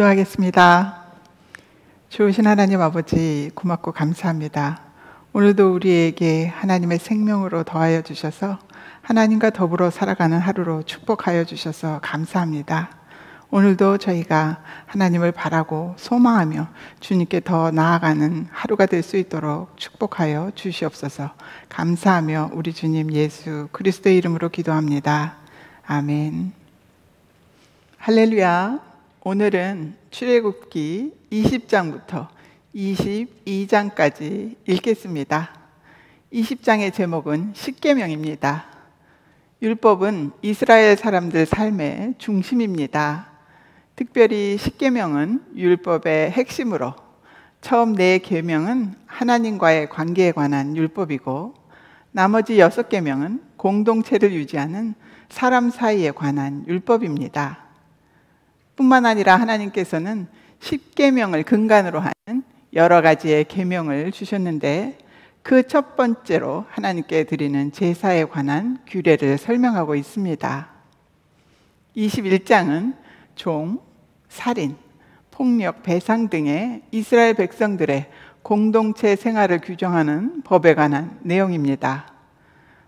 기도하겠습니다. 좋으신 하나님 아버지, 고맙고 감사합니다. 오늘도 우리에게 하나님의 생명으로 더하여 주셔서 하나님과 더불어 살아가는 하루로 축복하여 주셔서 감사합니다. 오늘도 저희가 하나님을 바라고 소망하며 주님께 더 나아가는 하루가 될 수 있도록 축복하여 주시옵소서. 감사하며 우리 주님 예수 그리스도의 이름으로 기도합니다. 아멘. 할렐루야. 오늘은 출애굽기 20장부터 22장까지 읽겠습니다. 20장의 제목은 십계명입니다. 율법은 이스라엘 사람들 삶의 중심입니다. 특별히 십계명은 율법의 핵심으로 처음 4계명은 하나님과의 관계에 관한 율법이고 나머지 6계명은 공동체를 유지하는 사람 사이에 관한 율법입니다. 뿐만 아니라 하나님께서는 십계명을 근간으로 하는 여러 가지의 계명을 주셨는데 그 첫 번째로 하나님께 드리는 제사에 관한 규례를 설명하고 있습니다. 21장은 종, 살인, 폭력, 배상 등의 이스라엘 백성들의 공동체 생활을 규정하는 법에 관한 내용입니다.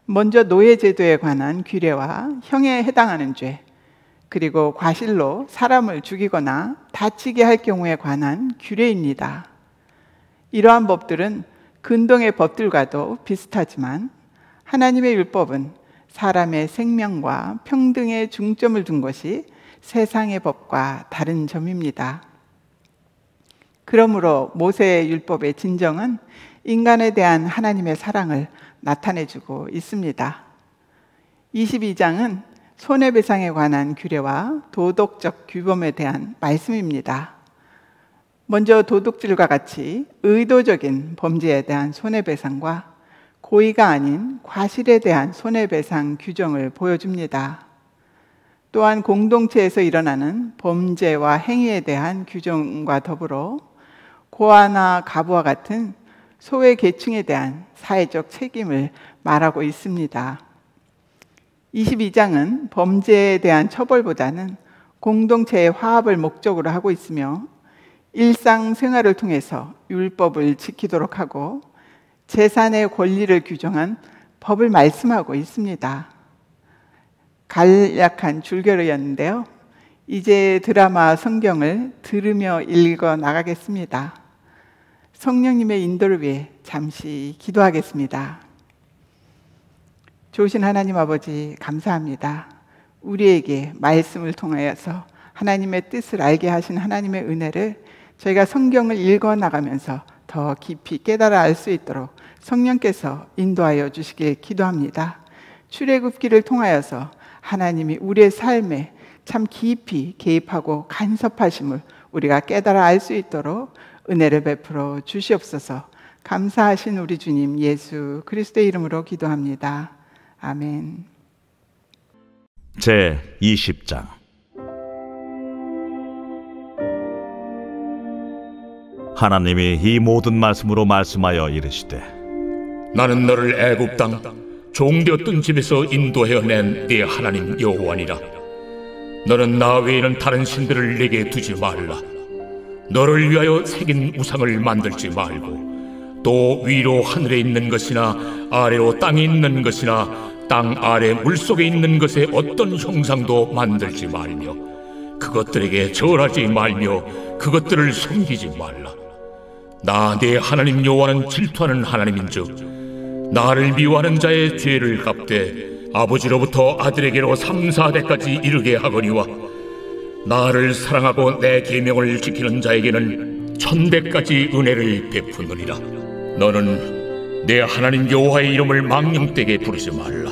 먼저 노예제도에 관한 규례와 형에 해당하는 죄, 그리고 과실로 사람을 죽이거나 다치게 할 경우에 관한 규례입니다. 이러한 법들은 근동의 법들과도 비슷하지만 하나님의 율법은 사람의 생명과 평등에 중점을 둔 것이 세상의 법과 다른 점입니다. 그러므로 모세의 율법의 진정은 인간에 대한 하나님의 사랑을 나타내주고 있습니다. 22장은 손해배상에 관한 규례와 도덕적 규범에 대한 말씀입니다. 먼저 도둑질과 같이 의도적인 범죄에 대한 손해배상과 고의가 아닌 과실에 대한 손해배상 규정을 보여줍니다. 또한 공동체에서 일어나는 범죄와 행위에 대한 규정과 더불어 고아나 가부와 같은 소외 계층에 대한 사회적 책임을 말하고 있습니다. 22장은 범죄에 대한 처벌보다는 공동체의 화합을 목적으로 하고 있으며 일상생활을 통해서 율법을 지키도록 하고 재산의 권리를 규정한 법을 말씀하고 있습니다. 간략한 줄거리였는데요. 이제 드라마 성경을 들으며 읽어 나가겠습니다. 성령님의 인도를 위해 잠시 기도하겠습니다. 좋으신 하나님 아버지, 감사합니다. 우리에게 말씀을 통하여서 하나님의 뜻을 알게 하신 하나님의 은혜를 저희가 성경을 읽어 나가면서 더 깊이 깨달아 알 수 있도록 성령께서 인도하여 주시길 기도합니다. 출애굽기를 통하여서 하나님이 우리의 삶에 참 깊이 개입하고 간섭하심을 우리가 깨달아 알 수 있도록 은혜를 베풀어 주시옵소서. 감사하신 우리 주님 예수 그리스도의 이름으로 기도합니다. 아멘. 제 20장. 하나님이 이 모든 말씀으로 말씀하여 이르시되 나는 너를 애굽 땅 종되었던 집에서 인도하여 낸 네 하나님 여호와니라. 너는 나 외에는 다른 신들을 내게 두지 말라. 너를 위하여 새긴 우상을 만들지 말고 또 위로 하늘에 있는 것이나 아래로 땅에 있는 것이나 땅 아래 물속에 있는 것에 어떤 형상도 만들지 말며 그것들에게 절하지 말며 그것들을 섬기지 말라. 나 네 하나님 여호와는 질투하는 하나님인즉 나를 미워하는 자의 죄를 갚되 아버지로부터 아들에게로 3, 4대까지 이르게 하거니와 나를 사랑하고 내 계명을 지키는 자에게는 1000대까지 은혜를 베푸느니라. 너는 내 하나님 여호와의 이름을 망령되게 부르지 말라.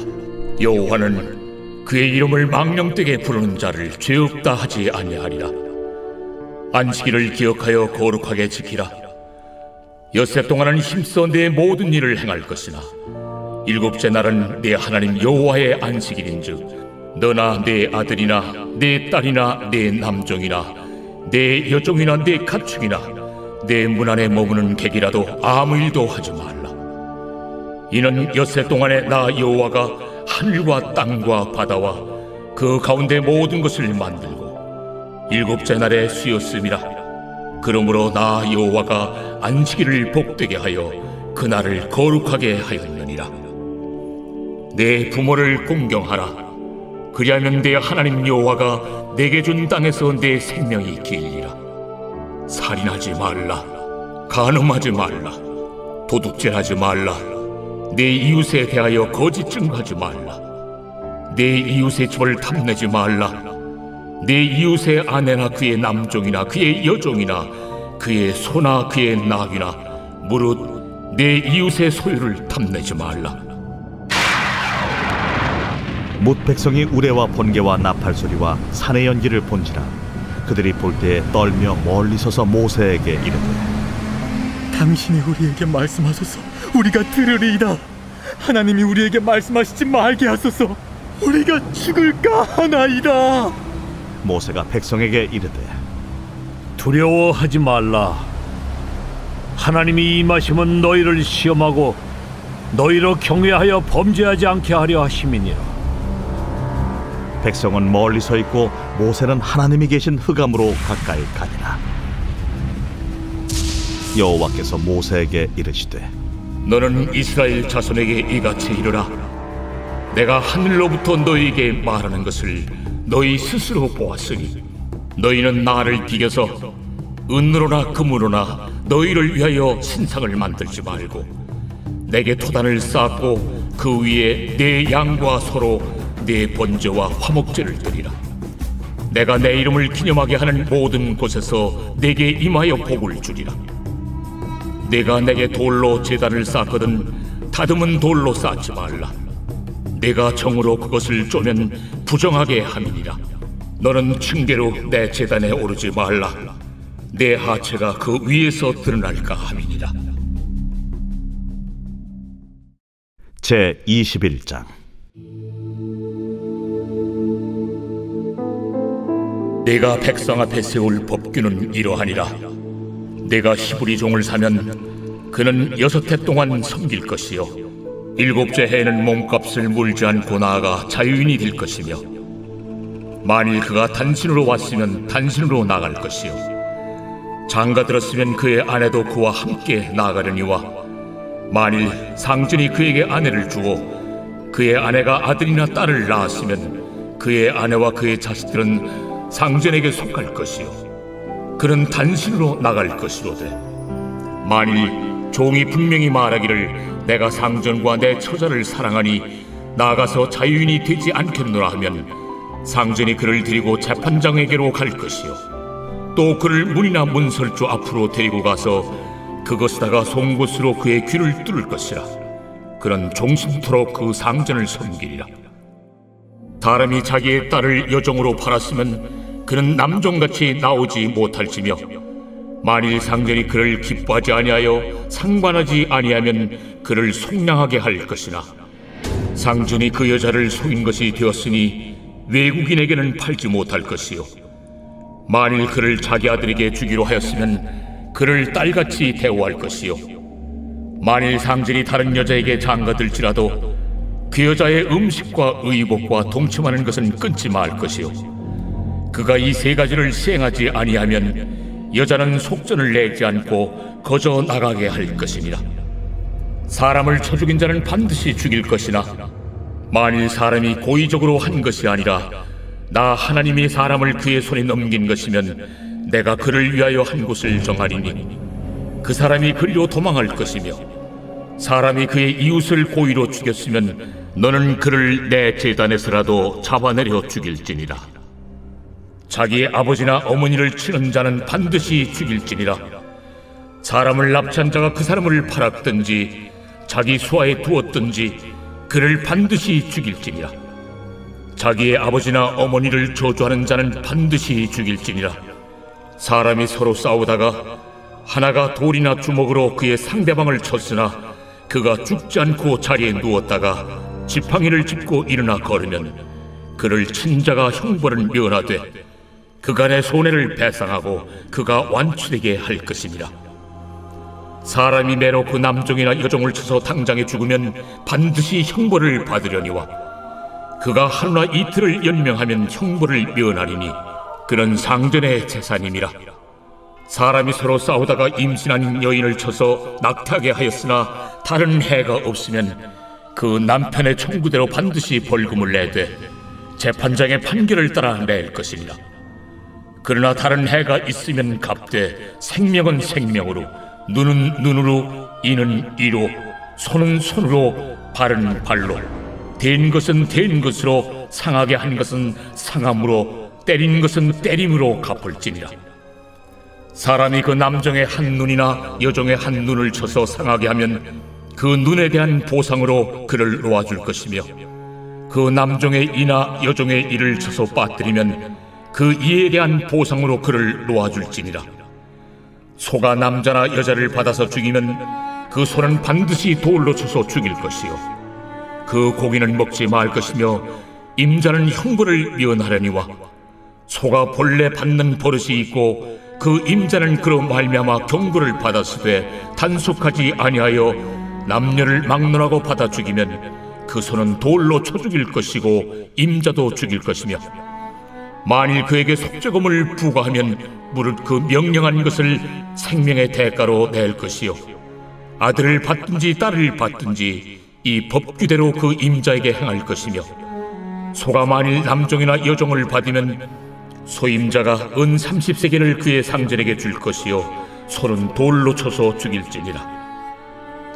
여호와는 그의 이름을 망령되게 부르는 자를 죄 없다 하지 아니하리라. 안식일을 기억하여 거룩하게 지키라. 엿새 동안은 힘써 내 모든 일을 행할 것이나 7째 날은 내 하나님 여호와의 안식일인즉 너나 내 아들이나 내 딸이나 내 남종이나 내 여종이나 내 가축이나 내 문 안에 머무는 객이라도 아무 일도 하지 말라. 이는 엿새 동안에 나 여호와가 하늘과 땅과 바다와 그 가운데 모든 것을 만들고 일곱째 날에 쉬었음이라. 그러므로 나 여호와가 안식일을 복되게 하여 그날을 거룩하게 하였느니라. 내 부모를 공경하라. 그리하면 내 하나님 여호와가 내게 준 땅에서 내 생명이 길리라. 살인하지 말라. 간음하지 말라. 도둑질하지 말라. 내 이웃에 대하여 거짓 증거하지 말라. 내 이웃의 집을 탐내지 말라. 내 이웃의 아내나 그의 남종이나 그의 여종이나 그의 소나 그의 나귀나 무릇 내 이웃의 소유를 탐내지 말라. 뭇 백성이 우레와 번개와 나팔 소리와 산의 연기를 본지라 그들이 볼 때에 떨며 멀리 서서 모세에게 이르되 당신이 우리에게 말씀하소서. 우리가 들으리이다. 하나님이 우리에게 말씀하시지 말게 하소서. 우리가 죽을까 하나이다. 모세가 백성에게 이르되 두려워하지 말라. 하나님이 임하시면 너희를 시험하고 너희로 경외하여 범죄하지 않게 하려 하심이니라. 백성은 멀리 서 있고 모세는 하나님이 계신 흑암으로 가까이 가니라. 여호와께서 모세에게 이르시되 너는 이스라엘 자손에게 이같이 이르라. 내가 하늘로부터 너희에게 말하는 것을 너희 스스로 보았으니 너희는 나를 비겨서 은으로나 금으로나 너희를 위하여 신상을 만들지 말고 내게 토단을 쌓고 그 위에 내 양과 소로 내 번제와 화목제를 드리라. 내가 내 이름을 기념하게 하는 모든 곳에서 내게 임하여 복을 주리라. 내가 내게 돌로 제단을 쌓거든 다듬은 돌로 쌓지 말라. 내가 정으로 그것을 쪼면 부정하게 함이니라. 너는 층계로 내 제단에 오르지 말라. 내 하체가 그 위에서 드러날까 함이니라. 제 21장. 내가 백성 앞에 세울 법규는 이러하니라. 내가 히브리 종을 사면 그는 6해 동안 섬길 것이요 7째 해에는 몸값을 물지 않고 나아가 자유인이 될 것이며 만일 그가 단신으로 왔으면 단신으로 나갈 것이요 장가 들었으면 그의 아내도 그와 함께 나가려니와 만일 상전이 그에게 아내를 주고 그의 아내가 아들이나 딸을 낳았으면 그의 아내와 그의 자식들은 상전에게 속할 것이요 그는 단신으로 나갈 것이로되 만일 종이 분명히 말하기를 내가 상전과 내 처자를 사랑하니 나가서 자유인이 되지 않겠노라 하면 상전이 그를 데리고 재판장에게로 갈 것이요 또 그를 문이나 문설주 앞으로 데리고 가서 그것에다가 송곳으로 그의 귀를 뚫을 것이라. 그는 종신토록 그 상전을 섬기리라. 사람이 자기의 딸을 여종으로 팔았으면 그는 남종같이 나오지 못할지며 만일 상전이 그를 기뻐하지 아니하여 상관하지 아니하면 그를 속량하게 할 것이나 상전이 그 여자를 속인 것이 되었으니 외국인에게는 팔지 못할 것이요 만일 그를 자기 아들에게 주기로 하였으면 그를 딸같이 대우할 것이요 만일 상전이 다른 여자에게 장가들지라도 그 여자의 음식과 의복과 동침하는 것은 끊지 말 것이요 그가 이 3가지를 시행하지 아니하면 여자는 속전을 내지 않고 거저 나가게 할 것이니라. 사람을 쳐 죽인 자는 반드시 죽일 것이나 만일 사람이 고의적으로 한 것이 아니라 나 하나님이 사람을 그의 손에 넘긴 것이면 내가 그를 위하여 한 곳을 정하리니 그 사람이 그리로 도망할 것이며 사람이 그의 이웃을 고의로 죽였으면 너는 그를 내 제단에서라도 잡아내려 죽일지니라. 자기의 아버지나 어머니를 치는 자는 반드시 죽일지니라. 사람을 납치한 자가 그 사람을 팔았든지 자기 수하에 두었든지 그를 반드시 죽일지니라. 자기의 아버지나 어머니를 저주하는 자는 반드시 죽일지니라. 사람이 서로 싸우다가 하나가 돌이나 주먹으로 그의 상대방을 쳤으나 그가 죽지 않고 자리에 누웠다가 지팡이를 짚고 일어나 걸으면 그를 친 자가 형벌을 면하되 그간의 손해를 배상하고 그가 완치되게 할 것입니다. 사람이 매로 그 남종이나 여종을 쳐서 당장에 죽으면 반드시 형벌을 받으려니와 그가 하루나 이틀을 연명하면 형벌을 면하리니 그는 상전의 재산임이라. 사람이 서로 싸우다가 임신한 여인을 쳐서 낙태하게 하였으나 다른 해가 없으면 그 남편의 청구대로 반드시 벌금을 내되 재판장의 판결을 따라 낼 것이니라. 그러나 다른 해가 있으면 갚되 생명은 생명으로, 눈은 눈으로, 이는 이로, 손은 손으로, 발은 발로, 된 것은 된 것으로, 상하게 한 것은 상함으로, 때린 것은 때림으로 갚을지니라. 사람이 그 남종의 한 눈이나 여종의 한 눈을 쳐서 상하게 하면 그 눈에 대한 보상으로 그를 놓아줄 것이며, 그 남종의 이나 여종의 이를 쳐서 빠뜨리면 그 이에 대한 보상으로 그를 놓아줄지니라. 소가 남자나 여자를 받아서 죽이면 그 소는 반드시 돌로 쳐서 죽일 것이요, 그 고기는 먹지 말 것이며 임자는 형벌을 면하려니와, 소가 본래 받는 버릇이 있고 그 임자는 그로 말미암아 경고를 받았으되 단속하지 아니하여 남녀를 막론하고 받아 죽이면 그 소는 돌로 쳐 죽일 것이고 임자도 죽일 것이며, 만일 그에게 속죄금을 부과하면 무릇 그 명령한 것을 생명의 대가로 낼 것이요, 아들을 받든지 딸을 받든지 이 법규대로 그 임자에게 행할 것이며, 소가 만일 남종이나 여종을 받으면 소임자가 은 30세겔을 그의 상전에게 줄 것이요, 소는 돌로 쳐서 죽일지니라.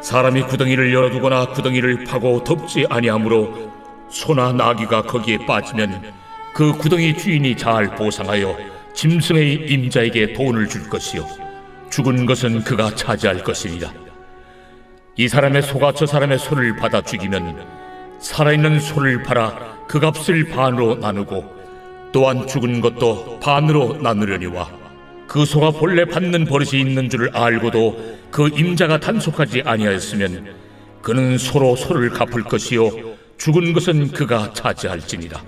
사람이 구덩이를 열어두거나 구덩이를 파고 덮지 아니하므로 소나 나귀가 거기에 빠지면 그 구덩이 주인이 잘 보상하여 짐승의 임자에게 돈을 줄 것이요, 죽은 것은 그가 차지할 것이니라. 이 사람의 소가 저 사람의 소를 받아 죽이면 살아있는 소를 팔아 그 값을 반으로 나누고 또한 죽은 것도 반으로 나누려니와, 그 소가 본래 받는 버릇이 있는 줄을 알고도 그 임자가 단속하지 아니하였으면 그는 소로 소를 갚을 것이요, 죽은 것은 그가 차지할지니라.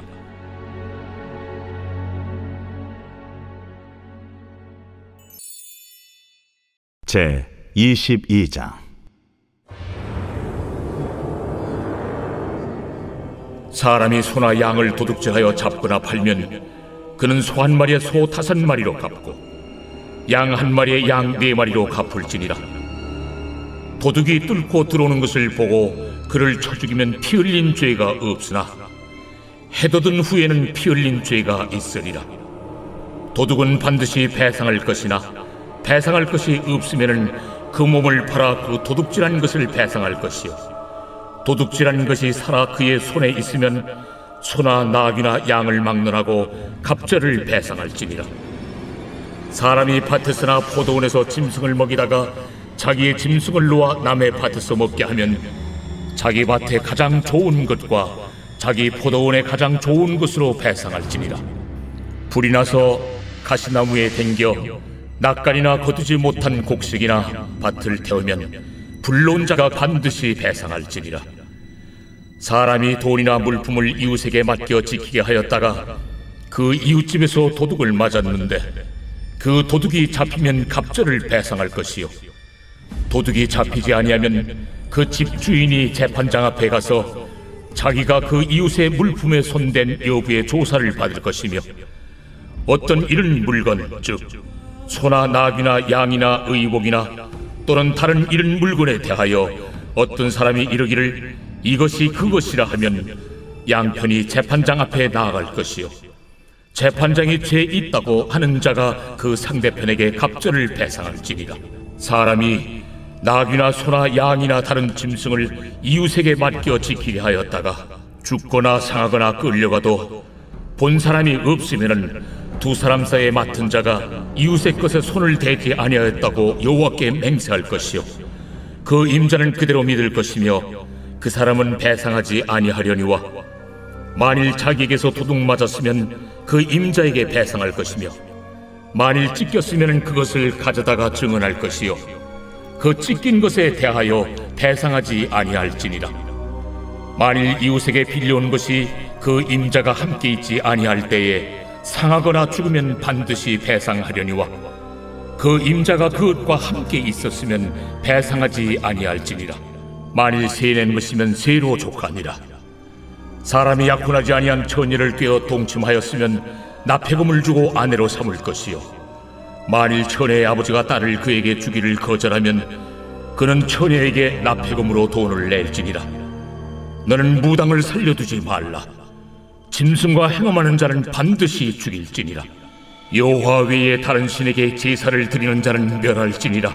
제 22장. 사람이 소나 양을 도둑질하여 잡거나 팔면 그는 소 한 마리에 소 5마리로 갚고 양 한 마리에 양 4마리로 갚을지니라. 도둑이 뚫고 들어오는 것을 보고 그를 쳐 죽이면 피 흘린 죄가 없으나 해돋은 후에는 피 흘린 죄가 있으리라. 도둑은 반드시 배상할 것이나 배상할 것이 없으면은 그 몸을 팔아 그 도둑질한 것을 배상할 것이요, 도둑질한 것이 살아 그의 손에 있으면 소나 나귀나 양을 막론하고 갑절을 배상할지니라. 사람이 밭에서나 포도원에서 짐승을 먹이다가 자기의 짐승을 놓아 남의 밭에서 먹게 하면 자기 밭에 가장 좋은 것과 자기 포도원에 가장 좋은 것으로 배상할지니라. 불이 나서 가시나무에 댕겨 낯간이나 거두지 못한 곡식이나 밭을 태우면 불러온 자가 반드시 배상할지니라. 사람이 돈이나 물품을 이웃에게 맡겨 지키게 하였다가 그 이웃집에서 도둑을 맞았는데 그 도둑이 잡히면 갑절을 배상할 것이요, 도둑이 잡히지 아니하면 그 집주인이 재판장 앞에 가서 자기가 그 이웃의 물품에 손댄 여부의 조사를 받을 것이며, 어떤 이런 물건, 즉 소나 나귀나 양이나 의복이나 또는 다른 이런 물건에 대하여 어떤 사람이 이르기를 이것이 그것이라 하면 양편이 재판장 앞에 나아갈 것이요, 재판장이 죄 있다고 하는 자가 그 상대편에게 갑절을 배상할지니라. 사람이 나귀나 소나 양이나 다른 짐승을 이웃에게 맡겨 지키게 하였다가 죽거나 상하거나 끌려가도 본 사람이 없으면은 두 사람 사이에 맡은 자가 이웃의 것에 손을 대지 아니하였다고 여호와께 맹세할 것이요, 그 임자는 그대로 믿을 것이며 그 사람은 배상하지 아니하려니와, 만일 자기에게서 도둑 맞았으면 그 임자에게 배상할 것이며, 만일 찢겼으면 그것을 가져다가 증언할 것이요, 그 찢긴 것에 대하여 배상하지 아니할지니라. 만일 이웃에게 빌려온 것이 그 임자가 함께 있지 아니할 때에 상하거나 죽으면 반드시 배상하려니와, 그 임자가 그것과 함께 있었으면 배상하지 아니할지니라. 만일 세낸 것이면 세로 족하니라. 사람이 약혼하지 아니한 처녀를 꿰어 동침하였으면 납폐금을 주고 아내로 삼을 것이요 만일 처녀의 아버지가 딸을 그에게 주기를 거절하면 그는 처녀에게 납폐금으로 돈을 낼지니라. 너는 무당을 살려두지 말라. 짐승과 행음하는 자는 반드시 죽일지니라. 여호와 외에 다른 신에게 제사를 드리는 자는 멸할지니라.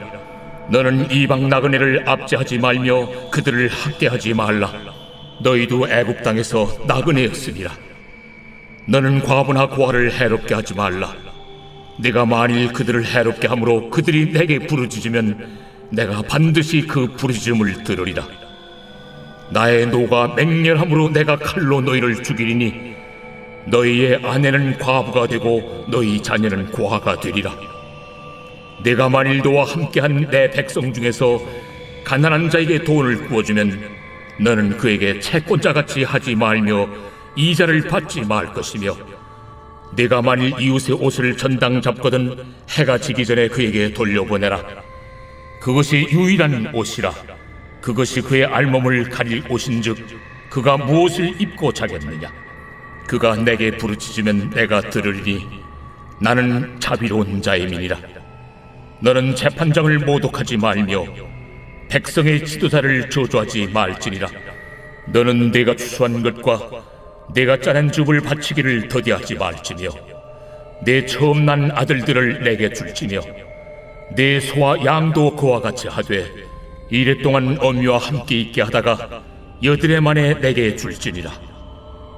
너는 이방 나그네를 압제하지 말며 그들을 학대하지 말라. 너희도 애굽 땅에서 나그네였으니라. 너는 과부나 고아를 해롭게 하지 말라. 네가 만일 그들을 해롭게 함으로 그들이 내게 부르짖으면 내가 반드시 그 부르짖음을 들으리라. 나의 노가 맹렬함으로 내가 칼로 너희를 죽이리니 너희의 아내는 과부가 되고 너희 자녀는 고아가 되리라. 내가 만일 너와 함께한 내 백성 중에서 가난한 자에게 돈을 구워주면 너는 그에게 채권자같이 하지 말며 이자를 받지 말 것이며 네가 만일 이웃의 옷을 전당 잡거든 해가 지기 전에 그에게 돌려보내라. 그것이 유일한 옷이라. 그것이 그의 알몸을 가릴 옷인즉 그가 무엇을 입고 자겠느냐. 그가 내게 부르짖으면 내가 들으리니 나는 자비로운 자임이니라. 너는 재판장을 모독하지 말며 백성의 지도자를 저주하지 말지니라. 너는 내가 추수한 것과 내가 짜낸 즙을 바치기를 더디하지 말지며 내 처음 난 아들들을 내게 줄지며 내 소와 양도 그와 같이 하되 이랫동안 어미와 함께 있게 하다가 여드레 만에 내게 줄지니라.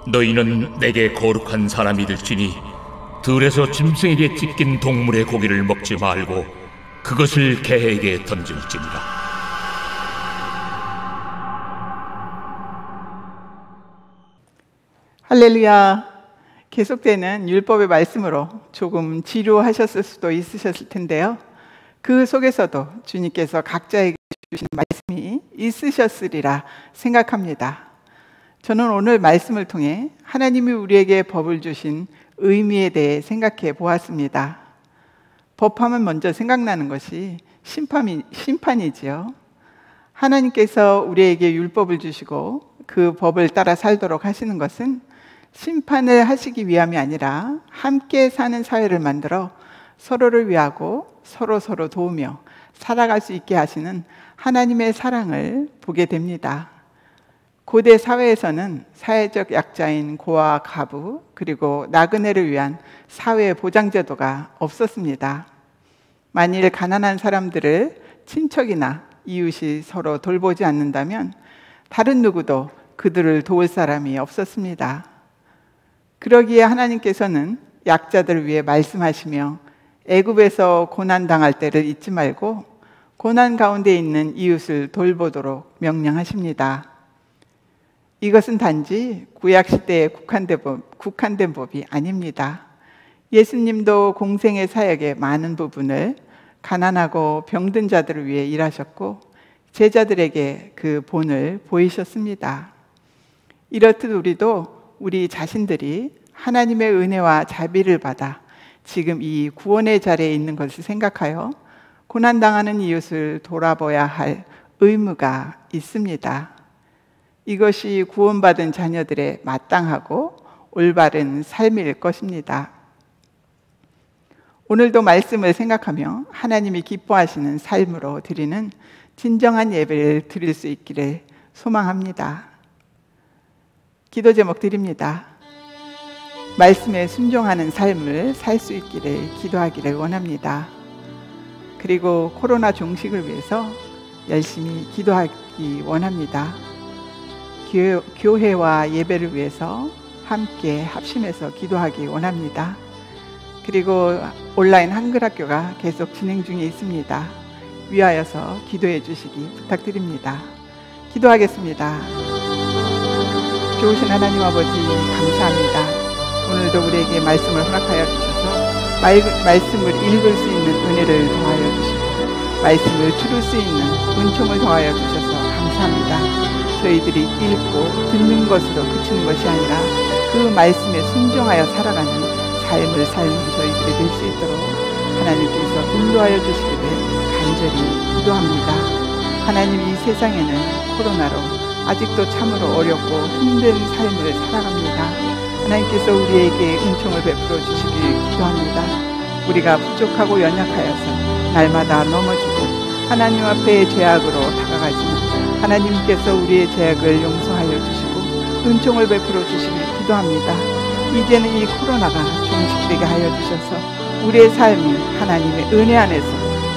너희는 내게 거룩한 사람이 될지니 들에서 짐승에게 찢긴 동물의 고기를 먹지 말고 그것을 개에게 던질지니라. 할렐루야. 계속되는 율법의 말씀으로 조금 지루하셨을 수도 있으셨을 텐데요. 그 속에서도 주님께서 각자에게 주신 말씀이 있으셨으리라 생각합니다. 저는 오늘 말씀을 통해 하나님이 우리에게 법을 주신 의미에 대해 생각해 보았습니다. 법하면 먼저 생각나는 것이 심판이지요. 하나님께서 우리에게 율법을 주시고 그 법을 따라 살도록 하시는 것은 심판을 하시기 위함이 아니라 함께 사는 사회를 만들어 서로를 위하고 서로 도우며 살아갈 수 있게 하시는 하나님의 사랑을 보게 됩니다. 고대 사회에서는 사회적 약자인 고아, 가부, 그리고 나그네를 위한 사회 보장제도가 없었습니다. 만일 가난한 사람들을 친척이나 이웃이 서로 돌보지 않는다면 다른 누구도 그들을 도울 사람이 없었습니다. 그러기에 하나님께서는 약자들을 위해 말씀하시며 애굽에서 고난당할 때를 잊지 말고 고난 가운데 있는 이웃을 돌보도록 명령하십니다. 이것은 단지 구약시대에 국한된 법이 아닙니다. 예수님도 공생의 사역의 많은 부분을 가난하고 병든 자들을 위해 일하셨고 제자들에게 그 본을 보이셨습니다. 이렇듯 우리도 우리 자신들이 하나님의 은혜와 자비를 받아 지금 이 구원의 자리에 있는 것을 생각하여 고난당하는 이웃을 돌아봐야 할 의무가 있습니다. 이것이 구원받은 자녀들의 마땅하고 올바른 삶일 것입니다. 오늘도 말씀을 생각하며 하나님이 기뻐하시는 삶으로 드리는 진정한 예배를 드릴 수 있기를 소망합니다. 기도 제목 드립니다. 말씀에 순종하는 삶을 살 수 있기를 기도하기를 원합니다. 그리고 코로나 종식을 위해서 열심히 기도하기 원합니다. 교회와 예배를 위해서 함께 합심해서 기도하기 원합니다. 그리고 온라인 한글학교가 계속 진행 중에 있습니다. 위하여서 기도해 주시기 부탁드립니다. 기도하겠습니다. 좋으신 하나님 아버지 감사합니다. 오늘도 우리에게 말씀을 허락하여 주셔서 말씀을 읽을 수 있는 은혜를 더하여 주시고 말씀을 들을 수 있는 은총을 더하여 주셔서 감사합니다. 저희들이 읽고 듣는 것으로 그치는 것이 아니라 그 말씀에 순종하여 살아가는 삶을 사는 저희들이 될 수 있도록 하나님께서 인도하여 주시기를 간절히 기도합니다. 하나님, 이 세상에는 코로나로 아직도 참으로 어렵고 힘든 삶을 살아갑니다. 하나님께서 우리에게 은총을 베풀어 주시길 기도합니다. 우리가 부족하고 연약하여서 날마다 넘어지고 하나님 앞에 죄악으로 다가가지만 하나님께서 우리의 죄악을 용서하여 주시고 은총을 베풀어 주시길 기도합니다. 이제는 이 코로나가 종식되게 하여 주셔서 우리의 삶이 하나님의 은혜 안에서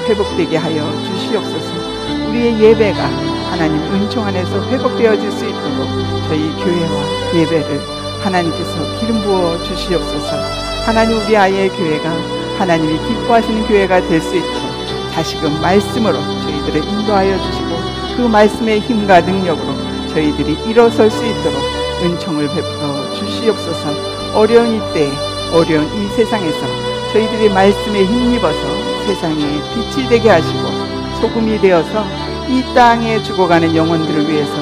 회복되게 하여 주시옵소서. 우리의 예배가 하나님 은총 안에서 회복되어질 수 있도록 저희 교회와 예배를 하나님께서 기름 부어 주시옵소서. 하나님, 우리 아이의 교회가 하나님이 기뻐하시는 교회가 될 수 있도록 다시금 말씀으로 저희들을 인도하여 주시고 그 말씀의 힘과 능력으로 저희들이 일어설 수 있도록 은총을 베풀어 주시옵소서. 어려운 이때에, 어려운 이 세상에서 저희들이 말씀에 힘입어서 세상에 빛이 되게 하시고 소금이 되어서 이 땅에 죽어가는 영혼들을 위해서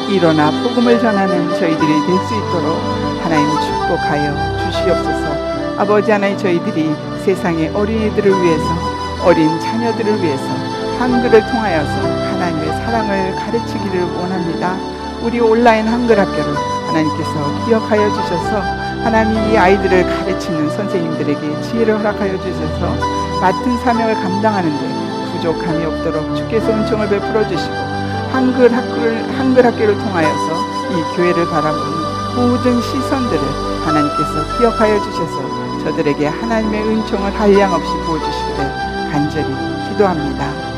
일어나 복음을 전하는 저희들이 될 수 있도록 하나님 축복하여 주시옵소서. 아버지 하나님, 저희들이 세상의 어린이들을 위해서, 어린 자녀들을 위해서 한글을 통하여서 하나님의 사랑을 가르치기를 원합니다. 우리 온라인 한글 학교를 하나님께서 기억하여 주셔서 하나님, 이 아이들을 가르치는 선생님들에게 지혜를 허락하여 주셔서 맡은 사명을 감당하는데 부족함이 없도록 주께서 은총을 베풀어 주시고 한글 학교를 통하여서 이 교회를 바라보는 모든 시선들을 하나님께서 기억하여 주셔서 저들에게 하나님의 은총을 한량없이 부어주시기를 간절히 기도합니다.